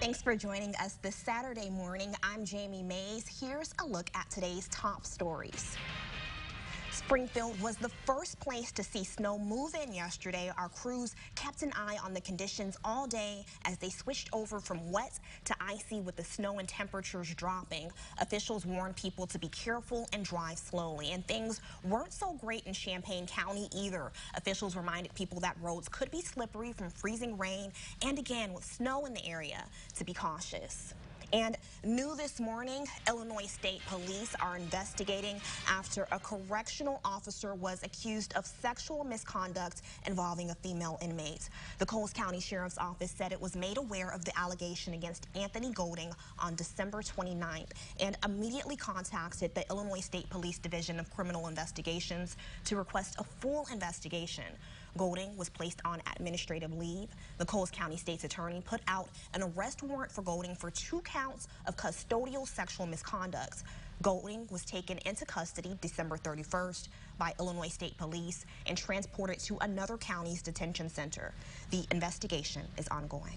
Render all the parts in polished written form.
Thanks for joining us this Saturday morning. I'm Jamie Mays. Here's a look at today's top stories. Springfield was the first place to see snow move in yesterday. Our crews kept an eye on the conditions all day as they switched over from wet to icy with the snow and temperatures dropping. Officials warned people to be careful and drive slowly. And things weren't so great in Champaign County either. Officials reminded people that roads could be slippery from freezing rain and again with snow in the area to be cautious. And new this morning, Illinois State Police are investigating after a correctional officer was accused of sexual misconduct involving a female inmate. The Coles County Sheriff's Office said it was made aware of the allegation against Anthony Golding on December 29th and immediately contacted the Illinois State Police Division of Criminal Investigations to request a full investigation. Golding was placed on administrative leave. The Coles County State's attorney put out an arrest warrant for Golding for 2 counts of custodial sexual misconduct. Golding was taken into custody December 31st by Illinois State Police and transported to another county's detention center. The investigation is ongoing.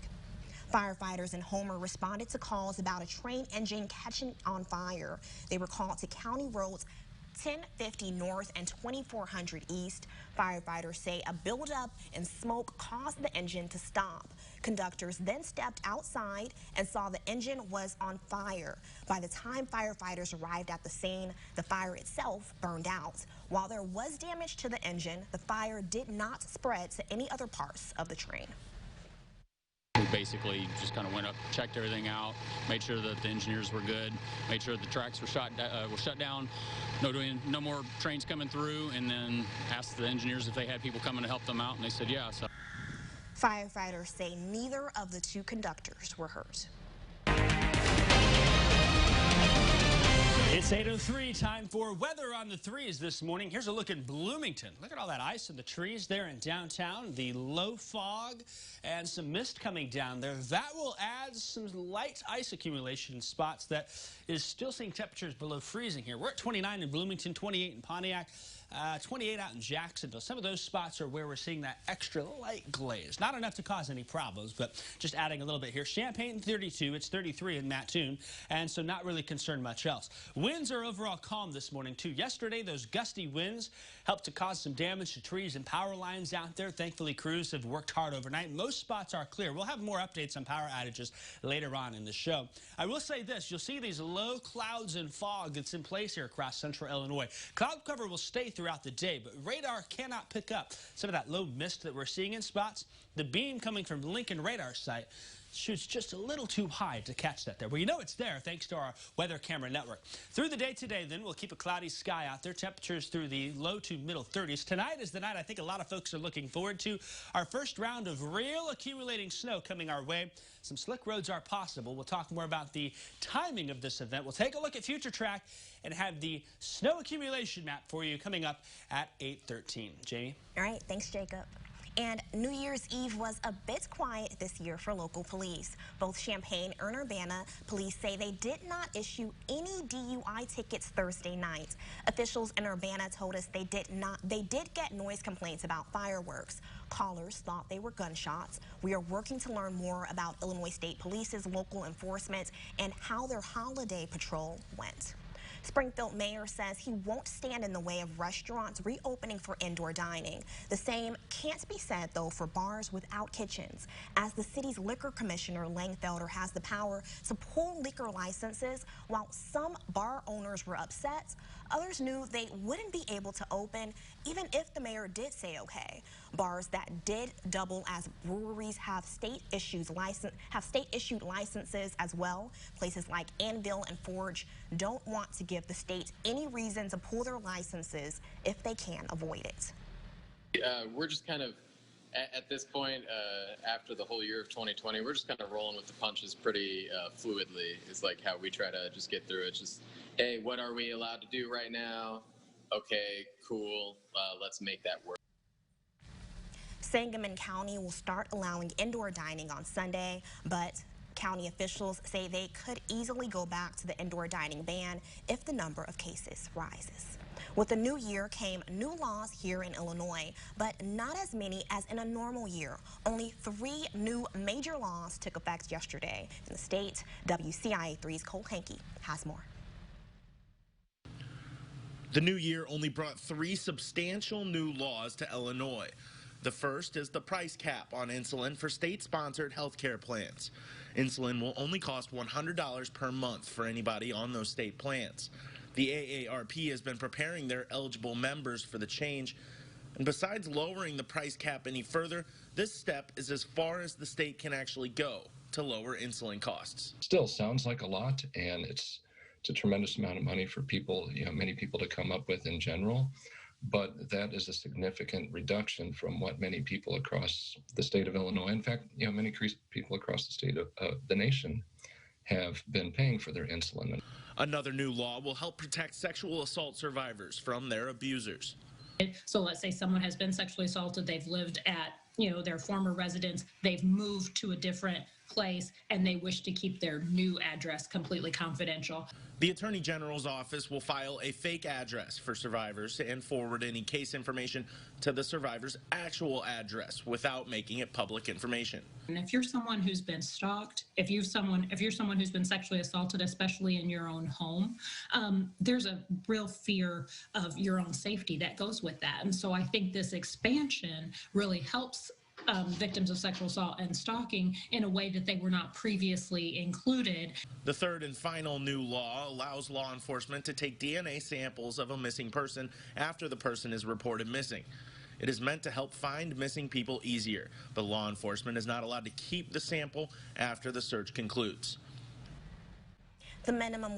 Firefighters in Homer responded to calls about a train engine catching on fire. They were called to County Roads 1050 North and 2400 East. Firefighters say a buildup in smoke caused the engine to stop. Conductors then stepped outside and saw the engine was on fire. By the time firefighters arrived at the scene, the fire itself burned out. While there was damage to the engine, the fire did not spread to any other parts of the train. We basically just kind of went up, checked everything out, made sure that the engineers were good, made sure the tracks were shut down, no more trains coming through, and then asked the engineers if they had people coming to help them out, and they said yeah. So firefighters say neither of the 2 conductors were hurt. It's 8:03, time for weather on the 3s this morning. Here's a look at Bloomington. Look at all that ice and the trees there in downtown, the low fog and some mist coming down there. That will add some light ice accumulation in spots that is still seeing temperatures below freezing here. We're at 29 in Bloomington, 28 in Pontiac, 28 out in Jacksonville. Some of those spots are where we're seeing that extra light glaze. Not enough to cause any problems, but just adding a little bit here. Champaign 32, it's 33 in Mattoon, and so not really concerned much else. Winds are overall calm this morning, too. Yesterday, those gusty winds helped to cause some damage to trees and power lines out there. Thankfully, crews have worked hard overnight. Most spots are clear. We'll have more updates on power outages later on in the show. I will say this. You'll see these low clouds and fog that's in place here across central Illinois. Cloud cover will stay throughout the day, but radar cannot pick up some of that low mist that we're seeing in spots. The beam coming from Lincoln radar site shoots just a little too high to catch that there. Well, you know it's there thanks to our weather camera network. Through the day today, then, we'll keep a cloudy sky out there. Temperatures through the low to middle 30s. Tonight is the night I think a lot of folks are looking forward to. Our first round of real accumulating snow coming our way. Some slick roads are possible. We'll talk more about the timing of this event. We'll take a look at Future Track and have the snow accumulation map for you coming up at 8:13. Jamie? All right. Thanks, Jacob. And New Year's Eve was a bit quiet this year for local police. Both Champaign and Urbana police say they did not issue any DUI tickets Thursday night. Officials in Urbana told us they did get noise complaints about fireworks. Callers thought they were gunshots. We are working to learn more about Illinois State Police's local enforcement and how their holiday patrol went. Springfield mayor says he won't stand in the way of restaurants reopening for indoor dining. The same can't be said, though, for bars without kitchens, as the city's liquor commissioner, Langfelder, has the power to pull liquor licenses. While some bar owners were upset, others knew they wouldn't be able to open even if the mayor did say okay. Bars that did double as breweries have state-issued licenses as well. Places like Anvil and Forge don't want to give the state any reason to pull their licenses if they can avoid it. We're just kind of, at this point, after the whole year of 2020, we're just kind of rolling with the punches pretty fluidly. It's like how we try to just get through it. Just, hey, what are we allowed to do right now? Okay, cool, let's make that work. Sangamon County will start allowing indoor dining on Sunday, but county officials say they could easily go back to the indoor dining ban if the number of cases rises. With the new year came new laws here in Illinois, but not as many as in a normal year. Only 3 new major laws took effect yesterday in the state. WCIA 3's Cole Hankey has more. The new year only brought 3 substantial new laws to Illinois. The first is the price cap on insulin for state-sponsored health care plans. Insulin will only cost $100 per month for anybody on those state plans. The AARP has been preparing their eligible members for the change. And besides lowering the price cap any further, this step is as far as the state can actually go to lower insulin costs. Still sounds like a lot, and it's a tremendous amount of money for people, many people to come up with in general. But that is a significant reduction from what many people across the state of Illinois, in fact, many people across the state of the nation have been paying for their insulin. Another new law will help protect sexual assault survivors from their abusers. So let's say someone has been sexually assaulted, they've lived at their former residence, they've moved to a different place, and they wish to keep their new address completely confidential. The Attorney General's office will file a fake address for survivors and forward any case information to the survivor's actual address without making it public information. And if you're someone who's been stalked, if you're someone who's been sexually assaulted, especially in your own home, there's a real fear of your own safety that goes with that. And so I think this expansion really helps victims of sexual assault and stalking in a way that they were not previously included. The third and final new law allows law enforcement to take DNA samples of a missing person after the person is reported missing. It is meant to help find missing people easier, but law enforcement is not allowed to keep the sample after the search concludes. The minimum